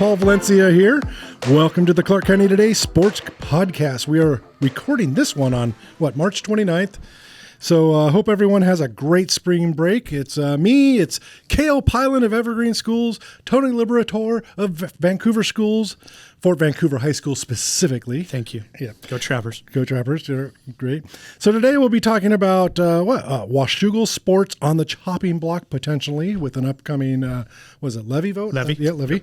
Paul Valencia here. Welcome to the Clark County Today Sports Podcast. We are recording this one on, March 29th. So I hope everyone has a great spring break. It's me, it's Cale, Piland of Evergreen Schools, Tony Liberatore of Vancouver Schools, Fort Vancouver High School specifically. Thank you. Yeah. Go Trappers. Go Trappers. They're great. So today we'll be talking about Washougal sports on the chopping block potentially with an upcoming, levy vote? Levy. Yeah, levy.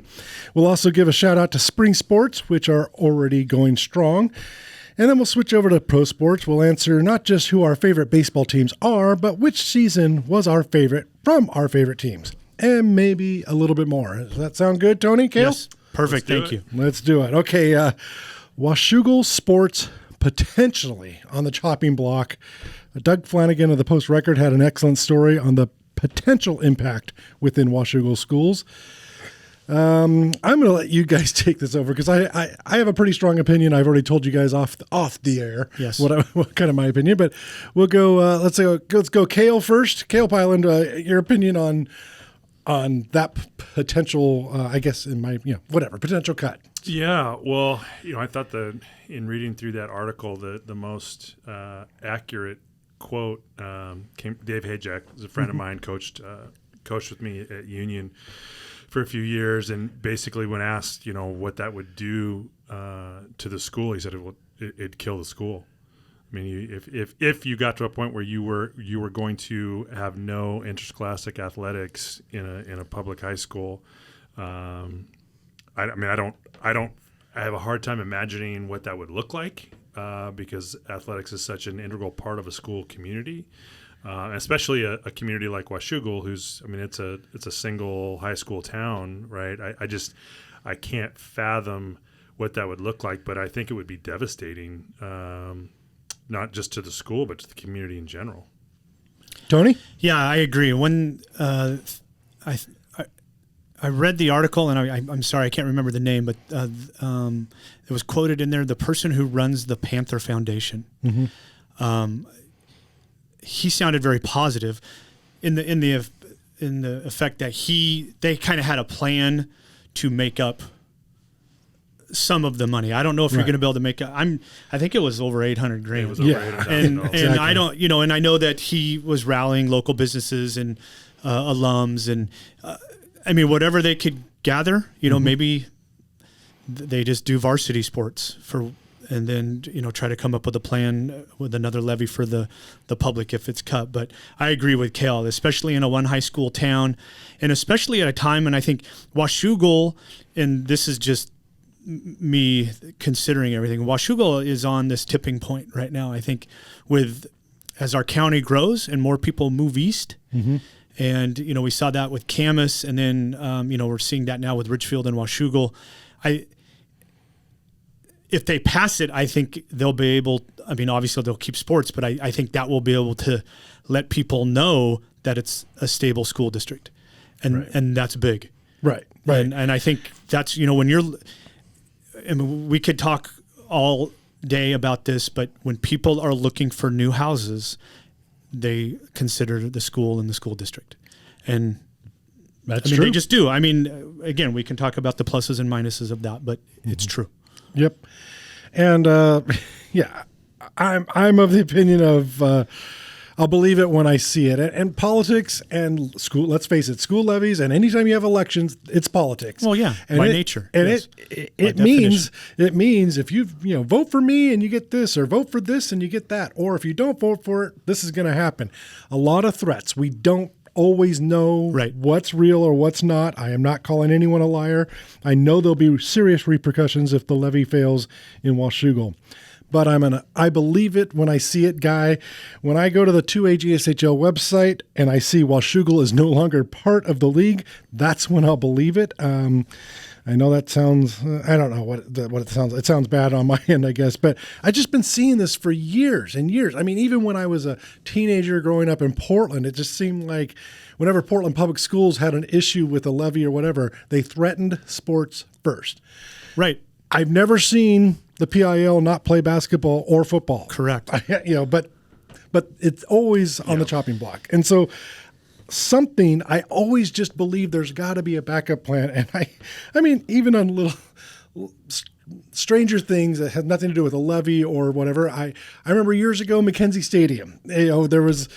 We'll also give a shout out to spring sports, which are already going strong. And then we'll switch over to pro sports. We'll answer not just who our favorite baseball teams are, but which season was our favorite from our favorite teams. And maybe a little bit more. Does that sound good, Tony? Cale? Yes. Perfect. Thank you. Let's do it. Okay. Washougal sports potentially on the chopping block. Doug Flanagan of the Post Record had an excellent story on the potential impact within Washougal schools. I'm going to let you guys take this over because I have a pretty strong opinion. I've already told you guys off the air. Yes. What kind of my opinion, but we'll go. Let's go Cale first. Cale Piland, your opinion on that potential. I guess in my potential cut. Yeah. Well, I thought in reading through that article, the most accurate quote came. Dave Hajek is a friend of mine, coached with me at Union for a few years, and basically when asked, what that would do to the school, he said it'd kill the school. I mean, if you got to a point where you were going to have no interscholastic athletics in a public high school, I have a hard time imagining what that would look like because athletics is such an integral part of a school community. Especially a community like Washougal, it's a single high school town, right? I can't fathom what that would look like, but I think it would be devastating, not just to the school, but to the community in general. Tony? Yeah, I agree. When I read the article, and I'm sorry, I can't remember the name, but it was quoted in there, the person who runs the Panther Foundation. Mm-hmm. He sounded very positive in the effect that they kind of had a plan to make up some of the money. I don't know if you're going to be able to make I think it was over $800,000. It was over $800,000. And I don't, and I know that he was rallying local businesses and alums and whatever they could gather, mm-hmm. Maybe they just do varsity sports and then, try to come up with a plan with another levy for the public if it's cut. But I agree with Cale, especially in a one high school town, and especially at a time, and I think Washougal, and this is just me considering everything, Washougal is on this tipping point right now, I think, as our county grows and more people move east. Mm-hmm. And, we saw that with Camas, and then, we're seeing that now with Richfield and Washougal. If they pass it, I think they'll be able, obviously they'll keep sports, but I think that will be able to let people know that it's a stable school district. And that's big. Right. And I think that's, we could talk all day about this, but when people are looking for new houses, they consider the school and the school district. And that's true. They just do. Again, we can talk about the pluses and minuses of that, but it's true. Yep. And I'm of the opinion of I'll believe it when I see it. And politics and school, let's face it, school levies, and anytime you have elections, it's politics. Well, yeah, and by nature. And yes. it means if you vote for me and you get this, or vote for this and you get that, or if you don't vote for it, this is going to happen. A lot of threats. We don't always know what's real or what's not. I am not calling anyone a liar. I know there'll be serious repercussions if the levy fails in Washougal. But I believe it when I see it, Guy. When I go to the 2AGSHL website and I see Washougal is no longer part of the league, that's when I'll believe it. I know that sounds, I don't know what it sounds. It sounds bad on my end, I guess, but I've just been seeing this for years and years. Even when I was a teenager growing up in Portland, it just seemed like whenever Portland Public Schools had an issue with a levy or whatever, they threatened sports first. Right. I've never seen the PIL not play basketball or football. Correct. But it's always on the chopping block. And so something. I always just believe there's got to be a backup plan. And I mean, even on little stranger things that had nothing to do with a levy or whatever. I remember years ago, Mackenzie Stadium, it was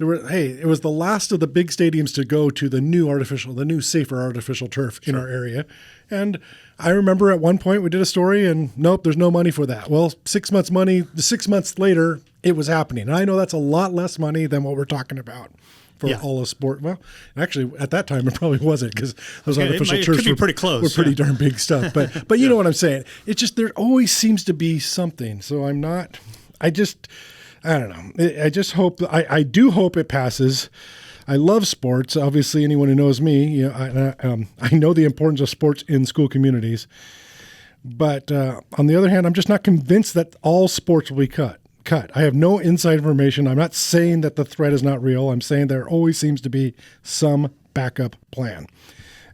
the last of the big stadiums to go to the new safer artificial turf in our area. And I remember at one point we did a story and nope, there's no money for that. Well, 6 months later, it was happening. And I know that's a lot less money than what we're talking about for all of sport. Well, actually, at that time, it probably wasn't because those artificial turfs were pretty close. Were pretty darn big stuff. But you know what I'm saying? It's just there always seems to be something. So I don't know. I just hope. I do hope it passes. I love sports. Obviously, anyone who knows me, I know the importance of sports in school communities. But on the other hand, I'm just not convinced that all sports will be cut. I have no inside information. I'm not saying that the threat is not real. I'm saying there always seems to be some backup plan.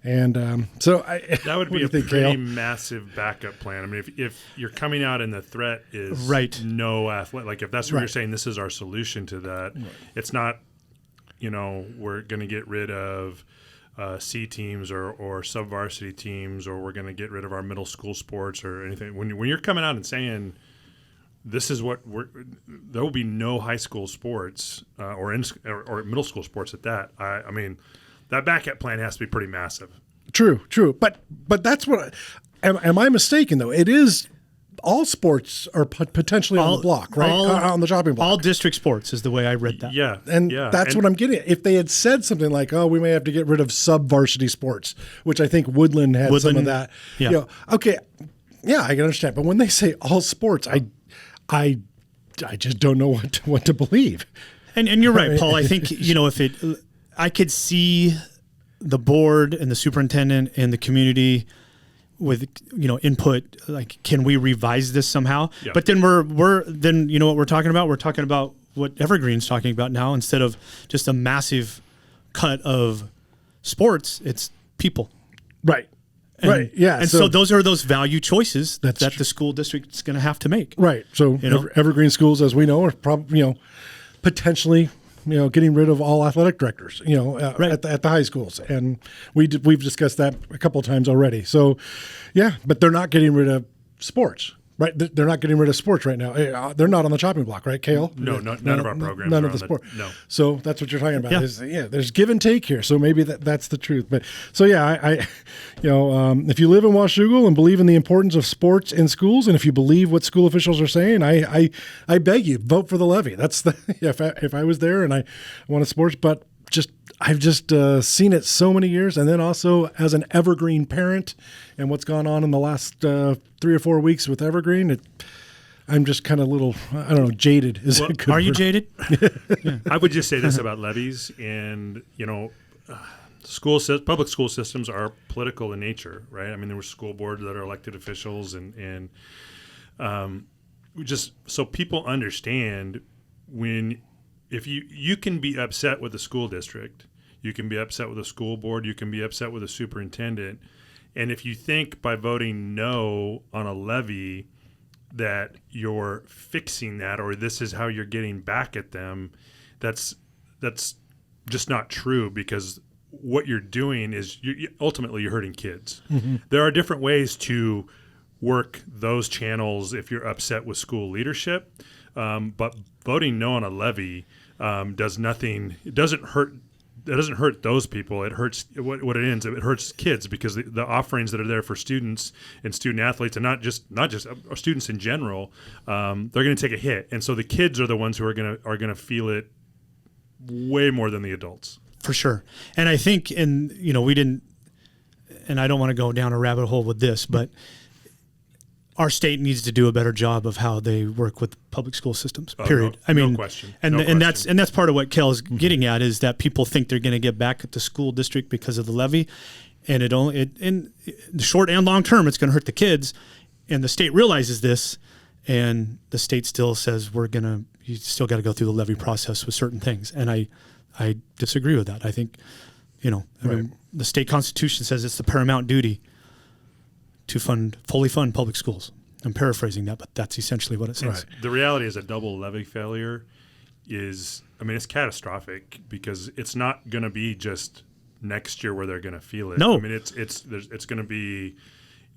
And that would be a pretty Cale? massive backup plan. I mean, if you're coming out and the threat is no athlete, like if that's what you're saying, this is our solution to that. Right. It's not, we're going to get rid of C teams or sub-varsity teams, or we're going to get rid of our middle school sports or anything. When you're coming out and saying, this is what there will be no high school sports or middle school sports at that. I mean, that backup plan has to be pretty massive. True. But that's what. Am I mistaken though? It is all sports are potentially on the block, right? On the chopping block. All district sports is the way I read that. Yeah, that's what I'm getting at. If they had said something like, "Oh, we may have to get rid of sub-varsity sports," which I think Woodland had some of that. Yeah. Okay. Yeah, I can understand. But when they say all sports, I just don't know what to believe. And you're right, Paul. I think, I could see the board and the superintendent and the community with, input, like, can we revise this somehow? Yeah. But then then you know what we're talking about? We're talking about what Evergreen's talking about now. Instead of just a massive cut of sports, it's people. Right. Right. Yeah. And so those are those value choices that the school district is going to have to make. Right. So Evergreen schools, as we know, are probably potentially getting rid of all athletic directors. At the high schools, and we've discussed that a couple of times already. So, yeah, but they're not getting rid of sports. Right, they're not getting rid of sports right now. They're not on the chopping block, right, Cale? No, none of our programs. None of the sport. No. So that's what you're talking about. Yeah. There's give and take here. So maybe that's the truth. But so yeah, if you live in Washougal and believe in the importance of sports in schools, and if you believe what school officials are saying, I beg you, vote for the levy. That's if I was there and I wanted sports, but I've just seen it so many years, and then also as an Evergreen parent, and what's gone on in the last 3 or 4 weeks with Evergreen, I'm just kind of jaded. Are you jaded? Yeah. I would just say this about levies, and public school systems are political in nature, right? I mean, there were school boards that are elected officials, and just so people understand if you can be upset with the school district, you can be upset with the school board, you can be upset with the superintendent, and if you think by voting no on a levy that you're fixing that, or this is how you're getting back at them, that's just not true, because what you're doing is ultimately you're hurting kids. Mm-hmm. There are different ways to work those channels if you're upset with school leadership. But voting no on a levy does nothing. It doesn't hurt those people. It hurts what it ends. It hurts kids, because the offerings that are there for students and student athletes, and not just students in general, they're going to take a hit, and so the kids are the ones who are going to feel it way more than the adults. For sure. And I think, we didn't, and I don't want to go down a rabbit hole with this, but our state needs to do a better job of how they work with public school systems. Period. No question. And that's part of what Cale's getting at, is that people think they're going to get back at the school district because of the levy, and in the short and long term, it's going to hurt the kids. And the state realizes this, and the state still says you still got to go through the levy process with certain things. And I disagree with that. I think, mean, the state constitution says it's the paramount duty to fully fund public schools. I'm paraphrasing that, but that's essentially what it says. Right. The reality is a double levy failure is, I mean, it's catastrophic because it's not going to be just next year where they're going to feel it. No. I mean, it's going to be,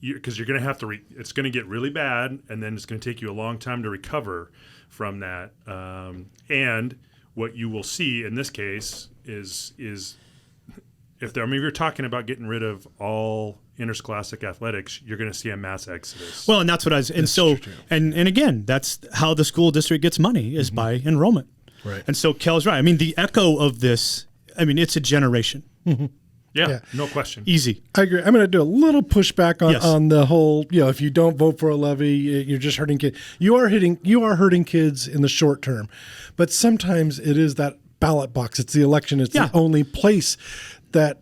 because you're going to have to, it's going to get really bad, and then it's going to take you a long time to recover from that. And what you will see in this case is if you're talking about getting rid of all interscholastic athletics, you're going to see a mass exodus. Well, and that's what I was, and so, and again, that's how the school district gets money is by enrollment. Right. And so Cale's right. I mean, the echo of this, I mean, it's a generation. Yeah, no question. Easy. I agree. I'm going to do a little pushback on the whole, if you don't vote for a levy, you're just hurting kids. You are hurting kids in the short term. But sometimes it is that ballot box. It's the election. It's the only place that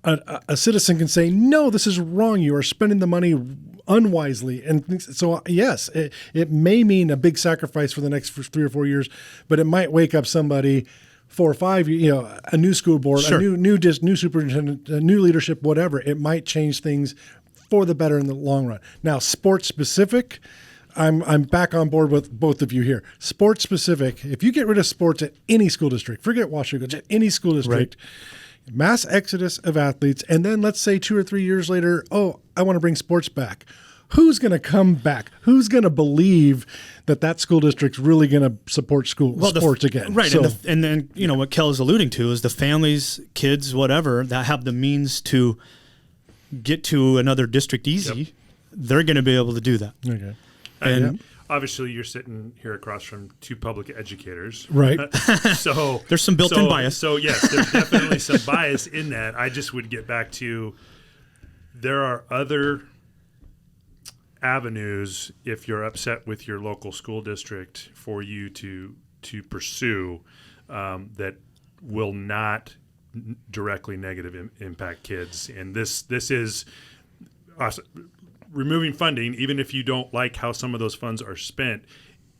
a citizen can say, no, this is wrong. You are spending the money unwisely. And so, yes, it may mean a big sacrifice for the next 3 or 4 years, but it might wake up somebody 4 or 5, a new school board, a new superintendent, a new leadership, whatever. It might change things for the better in the long run. Now, sports specific, I'm back on board with both of you here. Sports specific, if you get rid of sports at any school district, forget Washougal, at any school district, mass exodus of athletes, and then let's say 2 or 3 years later, I want to bring sports back. Who's going to come back? Who's going to believe that school district's really going to support sports again? Right. So, and then, what Cale is alluding to is the families, kids, whatever, that have the means to get to another district easy, they're going to be able to do that. Okay. And obviously you're sitting here across from 2 public educators. Right. So there's some built-in bias. So yes, there's definitely some bias in that. I just would get back to, there are other avenues if you're upset with your local school district for you to pursue that will not directly negative impact kids. And this is removing funding, even if you don't like how some of those funds are spent.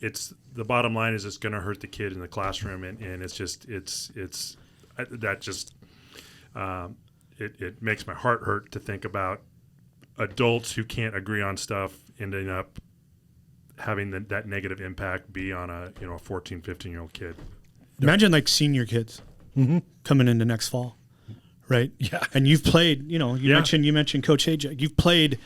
It's the bottom line is it's going to hurt the kid in the classroom, and it makes my heart hurt to think about adults who can't agree on stuff ending up having that negative impact be on a 14, 15-year-old kid. Imagine like senior kids coming into next fall, right? Yeah. And you've played, you mentioned Coach Hajek. You've played.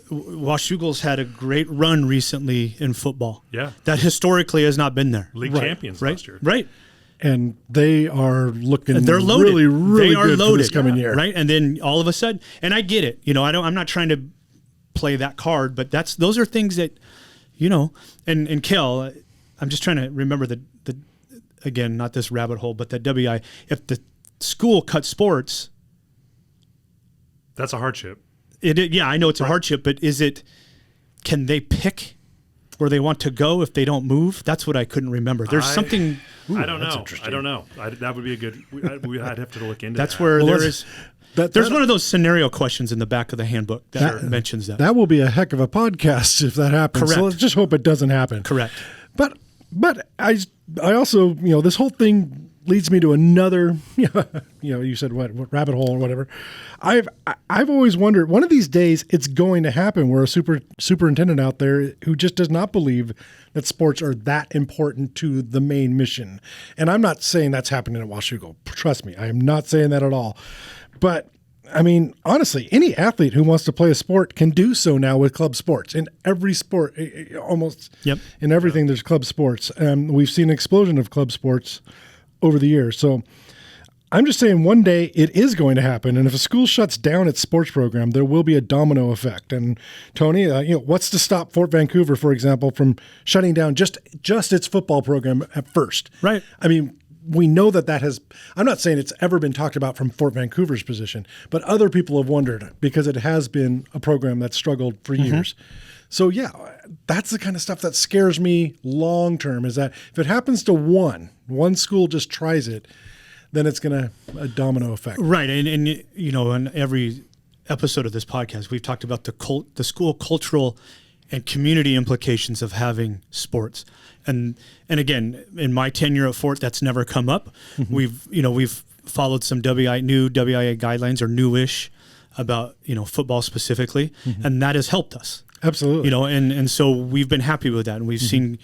Washougal's had a great run recently in football. Yeah. That historically has not been there. League champions last year. Right. And they are looking they're loaded. really, really they are good loaded for this coming year. Right. And then all of a sudden, and I get it, I'm not trying to play that card, but those are things that, and Cale, I'm just trying to remember the again, not this rabbit hole, but the if the school cuts sports, that's a hardship. I know it's a hardship, but can they pick where they want to go if they don't move? That's what I couldn't remember. There's something. I don't know. I don't know. That would be a good. I'd have to look into. That's that. where there is. There's one of those scenario questions in the back of the handbook that mentions that. That will be a heck of a podcast if that happens. Correct. So let's just hope it doesn't happen. Correct. But I also this whole thing leads me to another, you said what rabbit hole or whatever. I've always wondered, one of these days it's going to happen where a superintendent out there who just does not believe that sports are that important to the main mission. And I'm not saying that's happening at Washougal. Trust me, I am not saying that at all. But I mean, honestly, any athlete who wants to play a sport can do so now with club sports. In every sport, almost in everything, there's club sports. We've seen an explosion of club sports over the years. So I'm just saying one day it is going to happen. And if a school shuts down its sports program, there will be a domino effect. And Tony, what's to stop Fort Vancouver, for example, from shutting down just its football program at first? Right. I mean, we know that has, I'm not saying it's ever been talked about from Fort Vancouver's position, but other people have wondered because it has been a program that's struggled for years. So yeah, that's the kind of stuff that scares me long term, is that if it happens to one school just tries it, then it's going to a domino effect. Right. And in every episode of this podcast, we've talked about the school cultural and community implications of having sports. And again, in my tenure at Fort, that's never come up. We've followed some new WIA guidelines, or newish, about football specifically, and that has helped us. Absolutely. And so we've been happy with that, and we've seen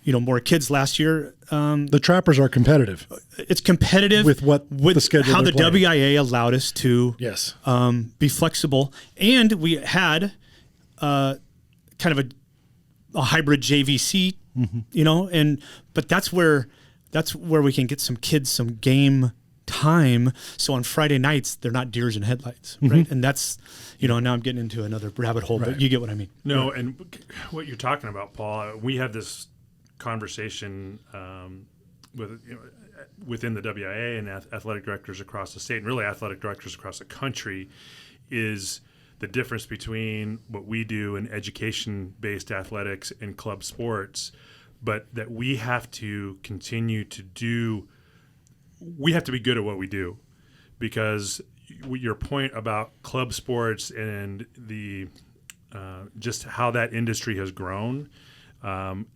more kids last year. The Trappers are competitive. It's competitive with the schedule. How the playing. WIA allowed us to be flexible, and we had kind of a hybrid JVC, but that's where we can get some kids some game time. So on Friday nights, they're not deers in headlights, right? And that's, now I'm getting into another rabbit hole, but you get what I mean. No, and what you're talking about, Paul, we had this conversation within the WIA and athletic directors across the state, and really athletic directors across the country, is the difference between what we do in education-based athletics and club sports, but that we have to continue to do. We have to be good at what we do, because your point about club sports and the just how that industry has grown.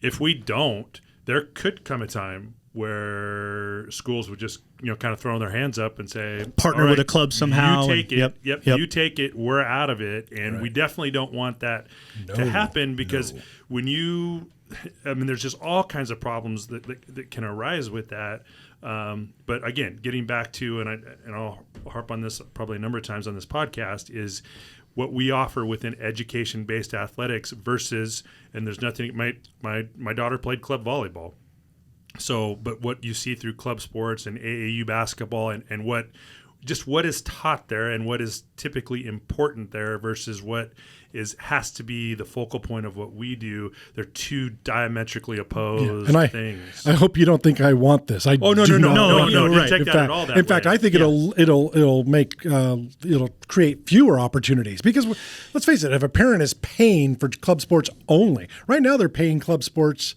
If we don't, there could come a time where schools would just kind of throw their hands up and say, partner with a club somehow. You take it. Yep. You take it. We're out of it, and we definitely don't want that to happen, because when there's just all kinds of problems that can arise with that. But again, getting back to, and I'll harp on this probably a number of times on this podcast, is what we offer within education-based athletics versus, and there's nothing. My daughter played club volleyball, so but what you see through club sports and AAU basketball and what is taught there and what is typically important there versus what has to be the focal point of what we do. They're two diametrally opposed things. I hope you don't think I want this. No. Right. Take that at all. In fact, I think it'll make it'll create fewer opportunities, because let's face it, if a parent is paying for club sports only, right now they're paying club sports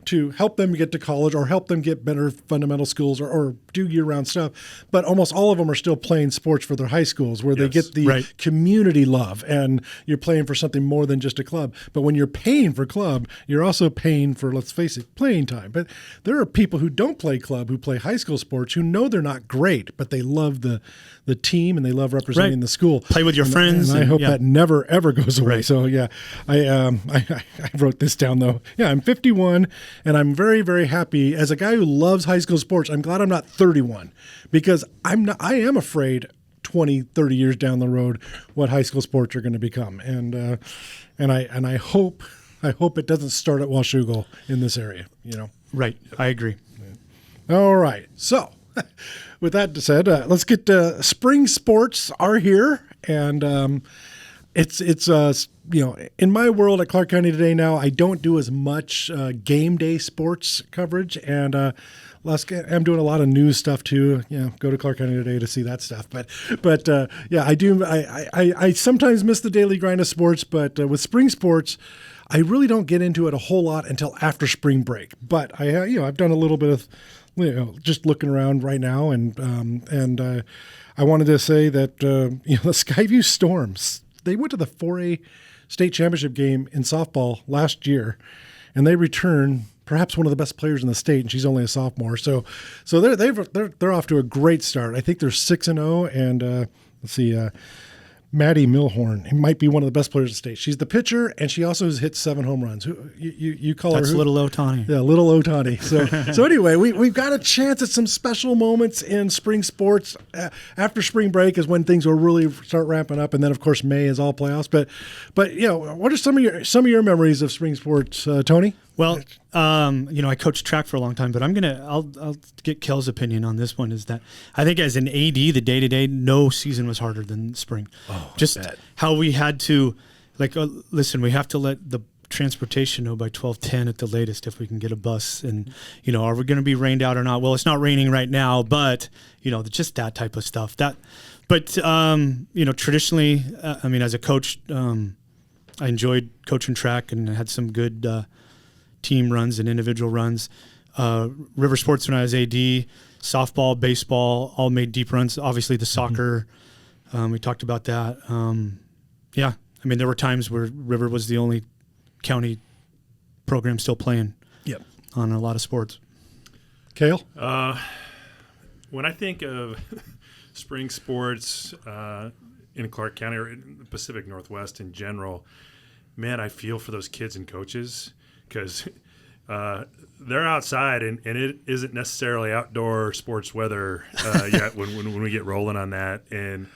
to help them get to college or help them get better fundamental skills or do year-round stuff. But almost all of them are still playing sports for their high schools, where they get the community love, and you're playing for something more than just a club. But when you're paying for club, you're also paying for, let's face it, playing time. But there are people who don't play club, who play high school sports, who know they're not great, but they love the team and they love representing the school. Play with your friends. And I hope that never, ever goes away. So, I wrote this down, though. Yeah, I'm 51. And I'm very, very happy. As a guy who loves high school sports, I'm glad I'm not 31, because I am afraid 20, 30 years down the road what high school sports are going to become. And I hope it doesn't start at Washougal in this area, Right. I agree. All right. So with that said, let's get spring sports are here, and it's in my world at Clark County Today now, I don't do as much game day sports coverage, and I'm doing a lot of news stuff too. Go to Clark County Today to see that stuff. But I do. I sometimes miss the daily grind of sports, but with spring sports, I really don't get into it a whole lot until after spring break. But I've done a little bit of just looking around right now, and I wanted to say that the Skyview Storms, they went to the 4A state championship game in softball last year, and they return perhaps one of the best players in the state, and she's only a sophomore. So they're off to a great start. I think they're 6-0, and let's see, Maddie Milhorn, who might be one of the best players in the state. She's the pitcher, and she also has hit 7 home runs. You call That's her? That's Little Otani. Yeah, Little Otani. So anyway, we've got a chance at some special moments in spring sports. After spring break is when things will really start ramping up, and then of course May is all playoffs. But what are some of your memories of spring sports, Tony? Well, I coached track for a long time, but I'll get Cale's opinion on this one. Is that I think as an AD, the day-to-day, no season was harder than spring. Oh, just how we had to, listen, we have to let the transportation know by 12:10 at the latest if we can get a bus, and are we going to be rained out or not? Well, it's not raining right now, but just that type of stuff. Traditionally, as a coach, I enjoyed coaching track and had some good team runs and individual runs. River sports when I was AD, softball, baseball, all made deep runs. Obviously the soccer, we talked about that. There were times where River was the only county program still playing on a lot of sports. Cale? When I think of spring sports in Clark County or in the Pacific Northwest in general, man, I feel for those kids and coaches, because they're outside, and it isn't necessarily outdoor sports weather yet when we get rolling on that. And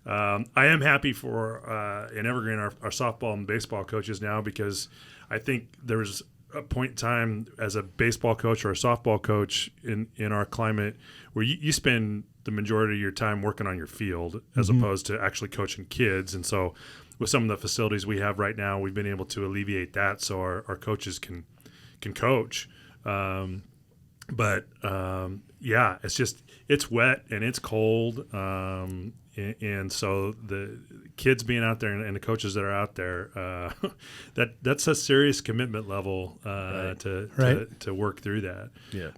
I am happy for in Evergreen our softball and baseball coaches now, because I think there was a point in time as a baseball coach or a softball coach in our climate where you spend the majority of your time working on your field as opposed to actually coaching kids. And so with some of the facilities we have right now, we've been able to alleviate that so our coaches can coach. Yeah, it's wet and it's cold. And so the kids being out there and the coaches that are out there, that's a serious commitment level to work through that. Yeah.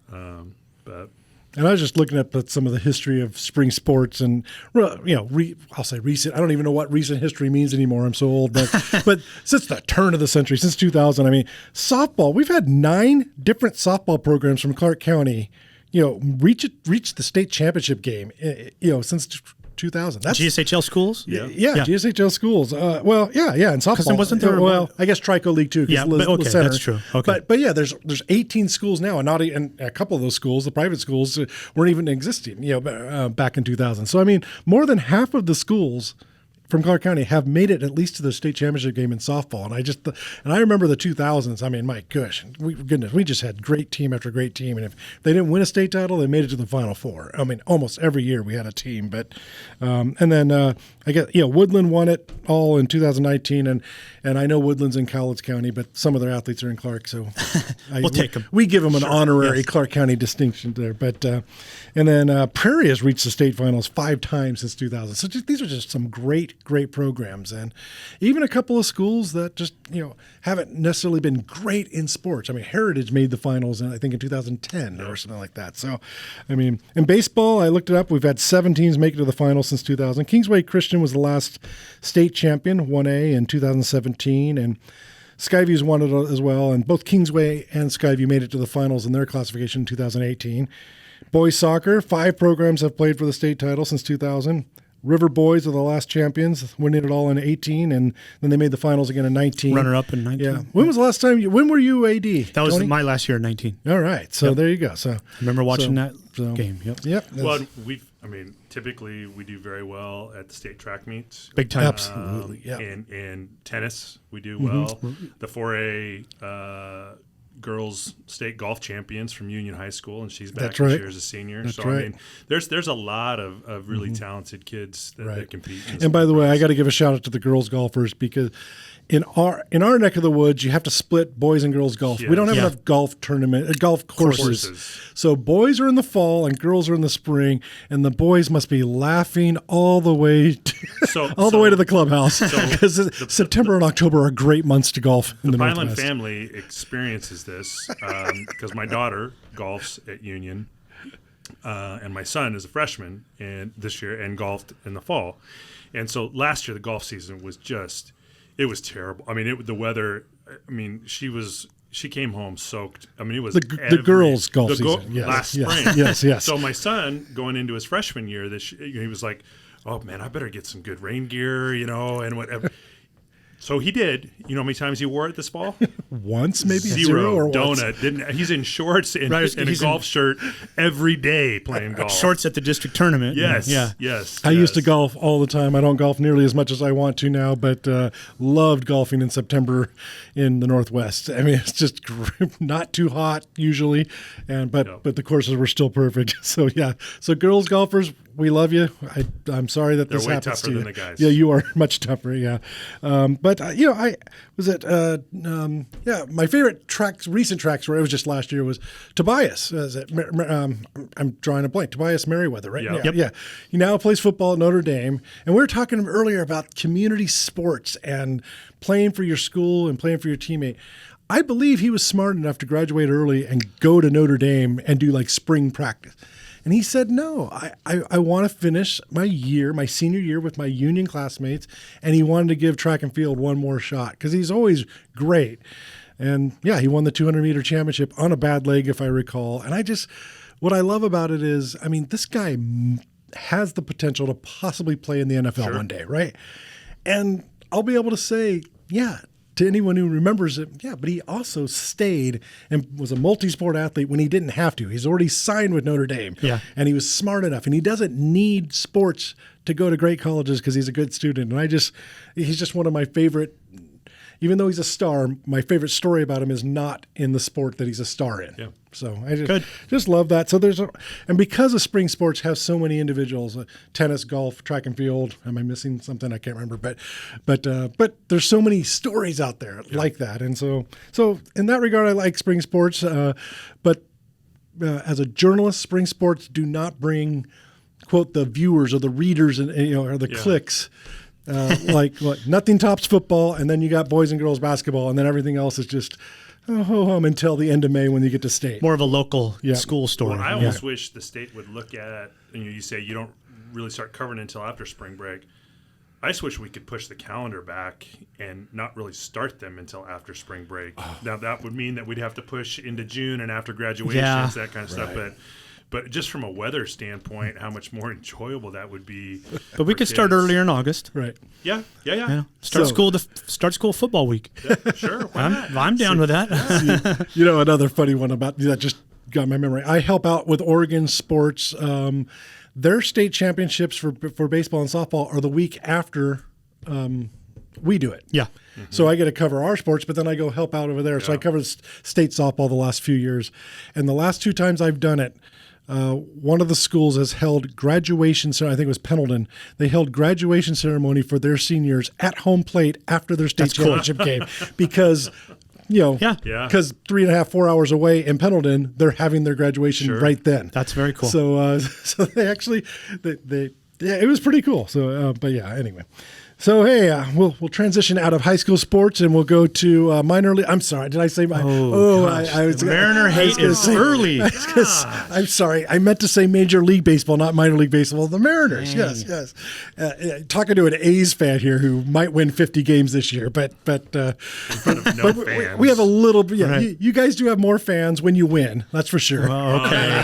But And I was just looking at some of the history of spring sports, and I'll say recent. I don't even know what recent history means anymore. I'm so old, but since the turn of the century, since 2000, I mean, softball. We've had 9 different softball programs from Clark County, reach the state championship game, since 2000. That's GSHL schools? Yeah, GSHL schools. And softball. Then wasn't there? Well, I guess Trico League too. Yeah, but okay, that's true. Okay, but yeah, there's 18 schools now, and a couple of those schools, the private schools, weren't even existing. Back in 2000. So I mean, more than half of the schools from Clark County have made it at least to the state championship game in softball. And I remember the 2000s. I mean, my gosh, we just had great team after great team. And if they didn't win a state title, they made it to the Final Four. I mean, almost every year we had a team. But and then I guess Woodland won it all in 2019, and I know Woodland's in Cowlitz County, but some of their athletes are in Clark, so we'll take them. We give them an honorary Clark County distinction there. But and then Prairie has reached the state finals 5 times since 2000. So these are just some great programs, and even a couple of schools that just haven't necessarily been great in sports. I mean, Heritage made the finals, I think in 2010 or something like that. So, I mean, in baseball, I looked it up. We've had 7 teams make it to the finals since 2000. Kingsway Christian was the last state champion, 1A in 2017, and Skyview's won it as well. And both Kingsway and Skyview made it to the finals in their classification in 2018. Boys soccer, 5 programs have played for the state title since 2000. River Boys are the last champions, winning it all in 18, and then they made the finals again in 19. Runner-up in 19. Yeah. When was the last time? When were you AD? That was Tony? my last year in 19. All right. So there you go. So I remember watching that game. Yep. Well, typically we do very well at the state track meets. Big time. Absolutely. Yeah. And tennis, we do well. The 4A girls state golf champions from Union High School, and she's back this year as a senior. That's so right. I mean, there's a lot of really talented kids that compete. And by the way, I got to give a shout out to the girls golfers, because in our neck of the woods, you have to split boys and girls golf. Yeah. We don't have enough golf courses. So boys are in the fall and girls are in the spring, and the boys must be laughing all the way to the clubhouse, because September and October are great months to golf in the Piland Northwest. family experiences this because my daughter golfs at Union, and my son is a freshman this year and golfed in the fall. And so last year the golf season was it was terrible. I mean, the weather. I mean, she came home soaked. I mean, it was the girls' golf season last spring. Yes. So my son, going into his freshman year, he was like, "Oh man, I better get some good rain gear, and whatever." So he did. You know how many times he wore it this fall? Once, maybe zero or donut. Once. He's in shorts and a golf shirt every day playing golf. Shorts at the district tournament. Yes. Yeah. Yes. I used to golf all the time. I don't golf nearly as much as I want to now, but loved golfing in September in the Northwest. I mean, it's just not too hot usually, but the courses were still perfect. So yeah. So girls golfers, we love you. I'm sorry that this happens to you. They're way tougher than the guys. Yeah, you are much tougher. Yeah, but my favorite recent tracks where it was just last year was Tobias. I'm drawing a blank. Tobias Merriweather, right? Yeah. Yeah. He now plays football at Notre Dame, and we were talking earlier about community sports and playing for your school and playing for your teammate. I believe he was smart enough to graduate early and go to Notre Dame and do like spring practice. And he said, no, I want to finish my senior year with my Union classmates. And he wanted to give track and field one more shot because he's always great. And yeah, he won the 200-meter championship on a bad leg, if I recall. And what I love about it is, I mean, this guy has the potential to possibly play in the NFL one day, right? And I'll be able to say, yeah, to anyone who remembers it, yeah, but he also stayed and was a multi-sport athlete when he didn't have to. He's already signed with Notre Dame. Yeah. And he was smart enough. And he doesn't need sports to go to great colleges because he's a good student. And he's just one of my favorite, even though he's a star, my favorite story about him is not in the sport that he's a star in. Yeah. So I just love that. So and because of spring sports have so many individuals, tennis, golf, track and field. Am I missing something? I can't remember. But there's so many stories out there like that. And so in that regard, I like spring sports. But as a journalist, spring sports do not bring, quote, the viewers or the readers and or the clicks. Like nothing tops football, and then you got boys and girls basketball, and then everything else is just until the end of May when you get to state. More of a local school story. Well, I almost wish the state would look at, you say you don't really start covering until after spring break. I just wish we could push the calendar back and not really start them until after spring break. Now, that would mean that we'd have to push into June and after graduations, that kind of stuff. But just from a weather standpoint, how much more enjoyable that would be. But we could start earlier in August. Right. Yeah. Start school football week. Yeah, sure. I'm down with that. Another funny one about that just got my memory. I help out with Oregon sports. Their state championships for baseball and softball are the week after we do it. Yeah. Mm-hmm. So I get to cover our sports, but then I go help out over there. Yeah. So I covered state softball the last few years. And the last 2 times I've done it, one of the schools has held graduation ceremony. I think it was Pendleton. They held graduation ceremony for their seniors at home plate after their state championship game because, because 3.5-4 hours away in Pendleton, they're having their graduation right then. That's very cool. So, they actually, it was pretty cool. So, anyway. So, hey, we'll transition out of high school sports and we'll go to minor league. I'm sorry. Did I say my? I was Mariner hate is early. I'm sorry. I meant to say Major League Baseball, not minor league baseball. The Mariners. Dang. Yes. Talking to an A's fan here who might win 50 games this year, but in front of no fans. We have a little. Yeah, right. You guys do have more fans when you win. That's for sure. Okay.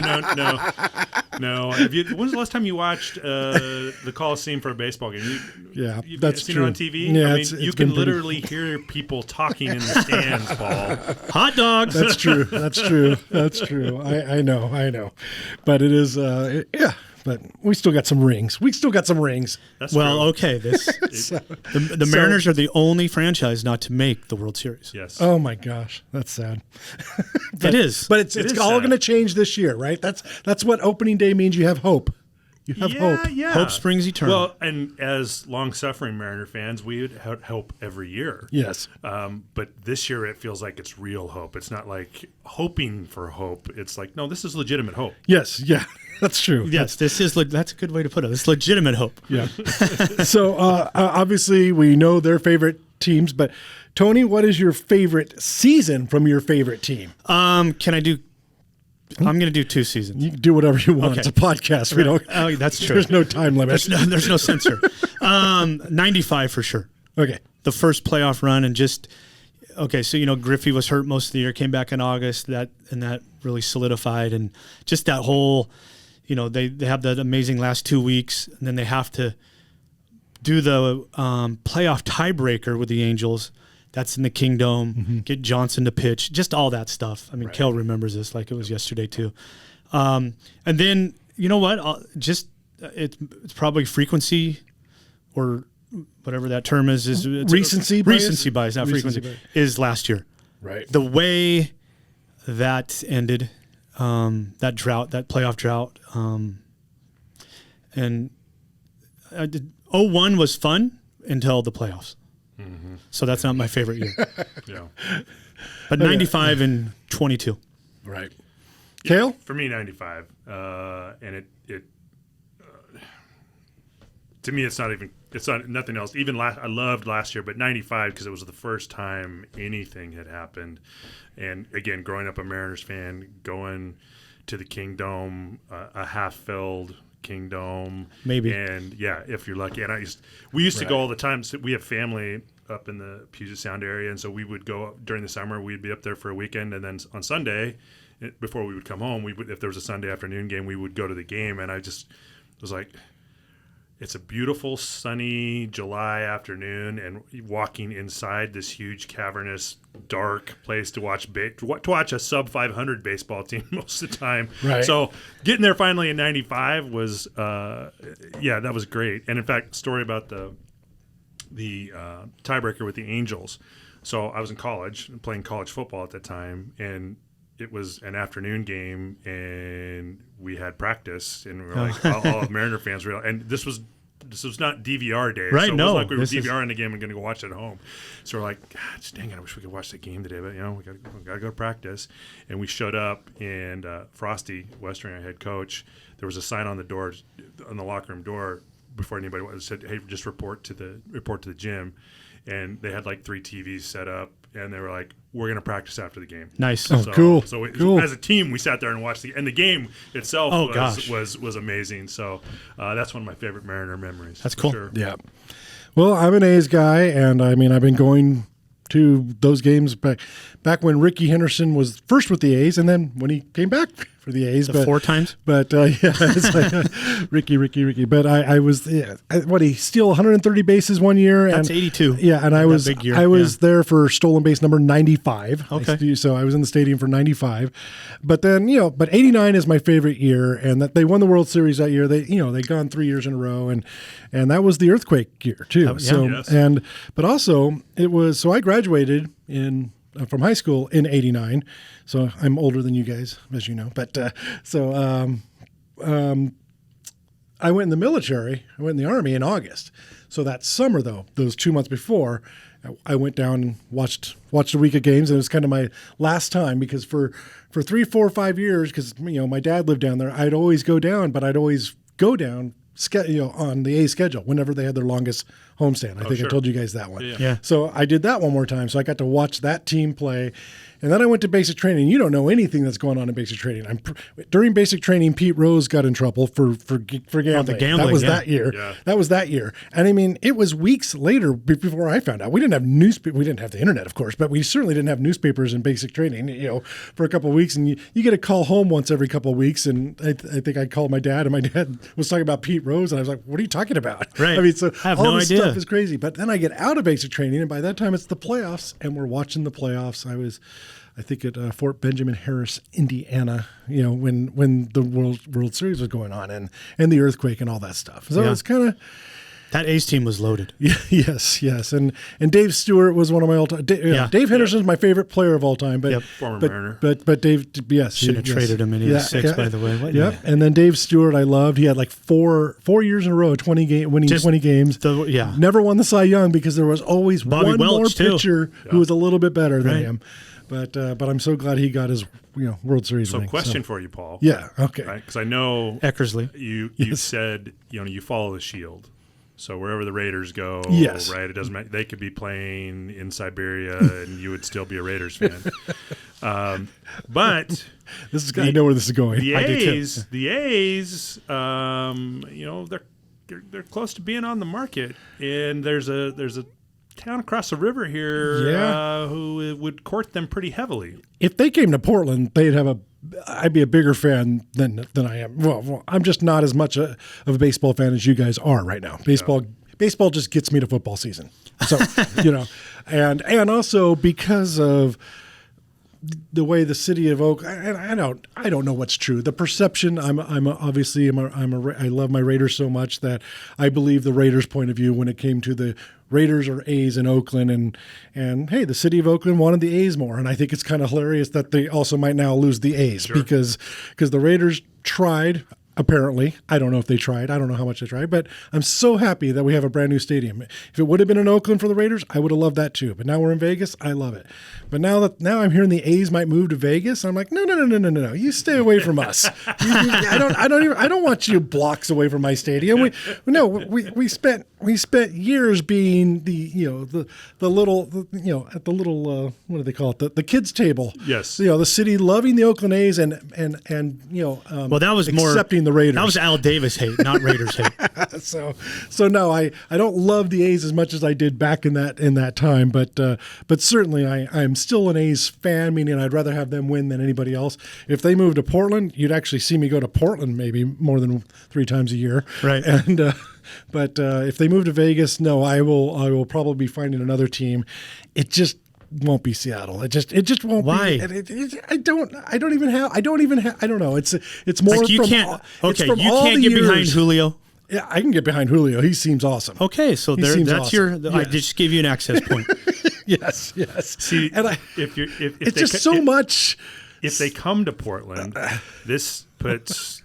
No. When's the last time you watched the Coliseum for a baseball game? That's seen true. It on TV? Yeah, you can literally hear people talking in the stands, Paul. Hot dogs. That's true. I know. But it is, but we still got some rings. That's true. Okay. The Mariners are the only franchise not to make the World Series. Yes. Oh my gosh, that's sad. It is. But it's all going to change this year, right? That's what opening day means. You have hope. You have hope. Yeah. Hope springs eternal. Well, and as long-suffering Mariner fans, we would have hope every year. Yes. But this year it feels like it's real hope. It's not like hoping for hope. It's like, no, this is legitimate hope. Yes. Yeah. That's true. Yes, that's a good way to put it. It's legitimate hope. Yeah. So obviously we know their favorite teams, but Tony, what is your favorite season from your favorite team? I'm going to do 2 seasons. You can do whatever you want. Okay. It's a podcast. We don't. Oh, that's true. There's no time limit. There's no censor. 95 for sure. Okay. The first playoff run and so Griffey was hurt most of the year, came back in August, that really solidified, and just that whole, they have that amazing last 2 weeks, and then they have to do the playoff tiebreaker with the Angels. That's in the Kingdom. Get Johnson to pitch, just all that stuff. I mean, right. Cale remembers this like it was yesterday too. And then you know what? It's probably frequency, or whatever that term is. It's recency bias, not frequency. Is last year. Right. The way that ended, that playoff drought, and 01 was fun until the playoffs. Mm-hmm. So that's not my favorite year. Yeah. But 95 and 22. Right. Cale? For me, 95. And it to me, it's not nothing else. Even I loved last year, but 95 because it was the first time anything had happened. And again, growing up a Mariners fan, going to the Kingdom, a half-filled Kingdom, maybe, and if you're lucky. And we used to go all the time. So we have family up in the Puget Sound area, and so we would go during the summer. We'd be up there for a weekend, and then on Sunday, before we would come home, if there was a Sunday afternoon game, we would go to the game. And I just was like, It's a beautiful, sunny July afternoon, and walking inside this huge, cavernous, dark place to watch a sub 500 baseball team most of the time. Right. So getting there finally in '95 was, that was great. And in fact, story about the tiebreaker with the Angels. So I was in college, playing college football at the time, and it was an afternoon game, and we had practice, and we were like, all Mariner fans were, and this was not DVR day, right? So No, it was like we were DVRing the game and going to go watch it at home. So we're like, God, dang it, I wish we could watch the game today, but we got to go to practice. And we showed up, and Frosty Western, our head coach, there was a sign on the door, on the locker room door, before anybody said, "Hey, just report to the gym." And they had like 3 TVs set up, and they were like, "We're going to practice after the game." Nice. Cool. So cool. As a team, we sat there and watched the game itself was amazing. So that's one of my favorite Mariner memories. That's cool. Sure. Yeah. Well, I'm an A's guy, and I mean, I've been going to those games back when Ricky Henderson was first with the A's, and then when he came back for the A's. 4 times? But, it's like Ricky. But I was, he steal 130 bases one year. That's 82. Yeah, and I was there for stolen base number 95. Okay. So I was in the stadium for 95. But then, but 89 is my favorite year, and that they won the World Series that year. They'd gone 3 years in a row, and that was the earthquake year too. But also it was, so I graduated from high school in 89. So I'm older than you guys, as you know. But I went in the military. I went in the Army in August. So that summer, though, those 2 months before, I went down and watched a week of games. And it was kind of my last time, because for 3, 4, 5 years, because my dad lived down there, I'd always go down, but I'd always go down on the A schedule whenever they had their longest homestand. I think I told you guys that one. Yeah. So I did that one more time. So I got to watch that team play. And then I went to basic training. You don't know anything that's going on in basic training. During basic training, Pete Rose got in trouble for gambling. Oh, the gambling. That was that year. Yeah. That was that year. And I mean, it was weeks later before I found out. We didn't have we didn't have the internet, of course, but we certainly didn't have newspapers in basic training. For a couple of weeks, and you get a call home once every couple of weeks. And I think I called my dad, and my dad was talking about Pete Rose, and I was like, "What are you talking about?" Right. I mean, so I have all no this idea. stuff is crazy. But then I get out of basic training, and by that time it's the playoffs, and we're watching the playoffs. I think at Fort Benjamin Harris, Indiana, when the World Series was going on, and the earthquake and all that stuff. So it's kind of, that A's team was loaded. Yes, and Dave Stewart was one of my all-time. Dave Henderson's my favorite player of all time, but former Mariner. But Dave, yes, shouldn't have traded him in '86, by the way. Yep. And then Dave Stewart, I loved. He had like four years in a row, winning 20 games. Never won the Cy Young because there was always Bobby one Welch, more pitcher who was a little bit better than him. But I'm so glad he got his World Series. So ring. question for you, Paul. Yeah. Okay. Because I know Eckersley. You said you follow the Shield. So wherever the Raiders go, yes. Right? It doesn't matter. They could be playing in Siberia, and you would still be a Raiders fan. But I know where this is going. The A's, they're close to being on the market, and there's a town across the river here who would court them pretty heavily. If they came to Portland, I'd be a bigger fan than I am. Well, I'm just not as much of a baseball fan as you guys are right now. Baseball just gets me to football season. So, and also because of the way the city of Oak, and I don't know what's true. The perception, I love my Raiders so much that I believe the Raiders' point of view when it came to the Raiders or A's in Oakland, and hey, the city of Oakland wanted the A's more, and I think it's kind of hilarious that they also might now lose the A's because the Raiders tried. Apparently, I don't know if they tried. I don't know how much they tried, but I'm so happy that we have a brand new stadium. If it would have been in Oakland for the Raiders, I would have loved that too. But now we're in Vegas. I love it. But now I'm hearing the A's might move to Vegas. I'm like, no. You stay away from us. I don't want you blocks away from my stadium. We spent years being the little what do they call it? The kids table. Yes. The city loving the Oakland A's and well, that was accepting being the Raiders. That was Al Davis hate, not Raiders hate. So no, I don't love the A's as much as I did back in that time, but certainly I'm still an A's fan, meaning I'd rather have them win than anybody else. If they move to Portland, you'd actually see me go to Portland maybe more than 3 times a year. Right. And but if they move to Vegas, no, I will probably be finding another team. It just won't be Seattle. It just won't. Why? Be. I don't know. It's more like you from. can't. Okay, from you all can't the get years. behind Julio. Yeah, I can get behind Julio. He seems awesome. Okay, so He seems that's awesome. your. I just gave you an access point. Yes. See, and if it's just so much. If they come to Portland, this puts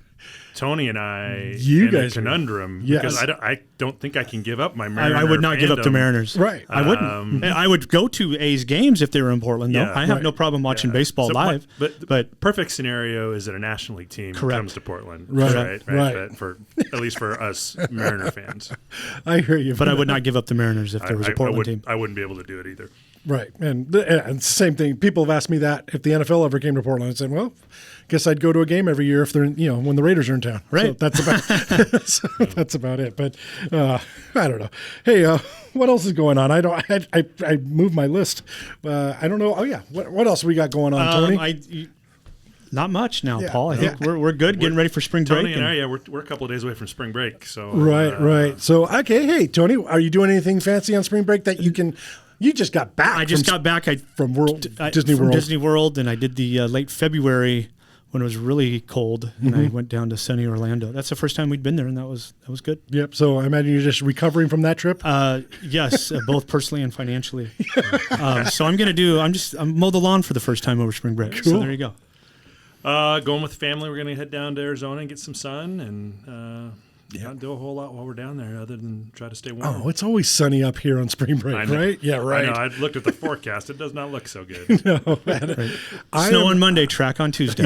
Tony and I you in guys a conundrum yes. because I don't think I can give up my Mariner I would not give up the Mariners. Right. I wouldn't. I would go to A's games if they were in Portland, though. Yeah, I have no problem watching baseball So live. But perfect scenario is that a National League team comes to Portland. Right. But for at least for us Mariner fans. I hear you. But I would not give up the Mariners if there was a Portland team. I wouldn't be able to do it either. Right. And same thing. People have asked me that if the NFL ever came to Portland. I said, well, guess I'd go to a game every year if they're, when the Raiders are in town. Right. So that's about it. But I don't know. Hey, what else is going on? I moved my list. I don't know. Oh yeah. What else we got going on, Tony? Not much now, Yeah. Paul. I think we're good, getting ready for spring break. Tony and I, we're a couple of days away from spring break. So right. So okay, hey Tony, are you doing anything fancy on spring break that you can? You just got back. I just got back from Disney World. Disney World, and I did the late February when it was really cold, and I went down to sunny Orlando. That's the first time we'd been there, and that was good. Yep. So I imagine you're just recovering from that trip. Yes, both personally and financially. So I'm mow the lawn for the first time over spring break. Cool. So there you go. Going with the family, we're going to head down to Arizona and get some sun, and not do a whole lot while we're down there other than try to stay warm. Oh, it's always sunny up here on spring break, right? Yeah, right. I know. I looked at the forecast. It does not look so good. No, Snow on Monday, track on Tuesday.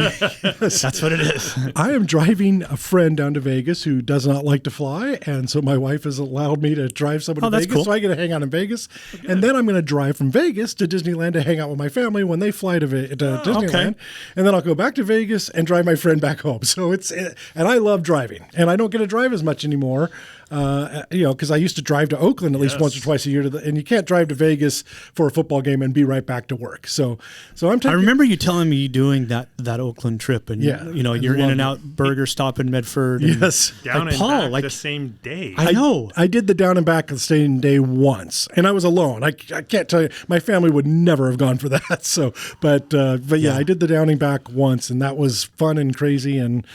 That's what it is. I am driving a friend down to Vegas who does not like to fly, and so my wife has allowed me to drive someone to Vegas, cool. so I get to hang out in Vegas. Okay. And then I'm going to drive from Vegas to Disneyland to hang out with my family when they fly to Disneyland. Okay. And then I'll go back to Vegas and drive my friend back home. So and I love driving, and I don't get to drive as much anymore. Because I used to drive to Oakland at least once or twice a year, and you can't drive to Vegas for a football game and be right back to work. So I'm taking. I remember you telling me doing that Oakland trip, and you're in and out burger stop in Medford. Yes, down and Paul, back the same day. I know. I did the down and back of the same day once, and I was alone. I can't tell you, my family would never have gone for that. So, but yeah, I did the down and back once, and that was fun and crazy, and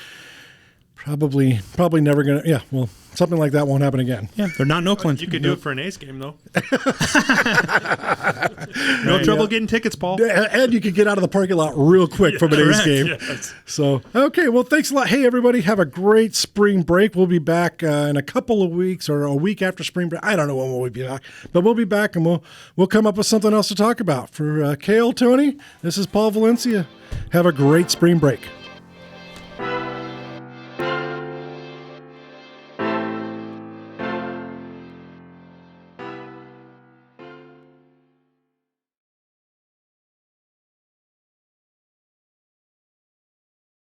probably never gonna. Yeah, well. Something like that won't happen again. Yeah, they're not in Oakland. You could do it for an A's game, though. No trouble getting tickets, Paul. And you could get out of the parking lot real quick from an A's game. Yes. So, okay, well, thanks a lot. Hey, everybody, have a great spring break. We'll be back in a couple of weeks or a week after spring break. I don't know when we'll be back, but we'll be back, and we'll come up with something else to talk about. For Cale, Tony, this is Paul Valencia. Have a great spring break.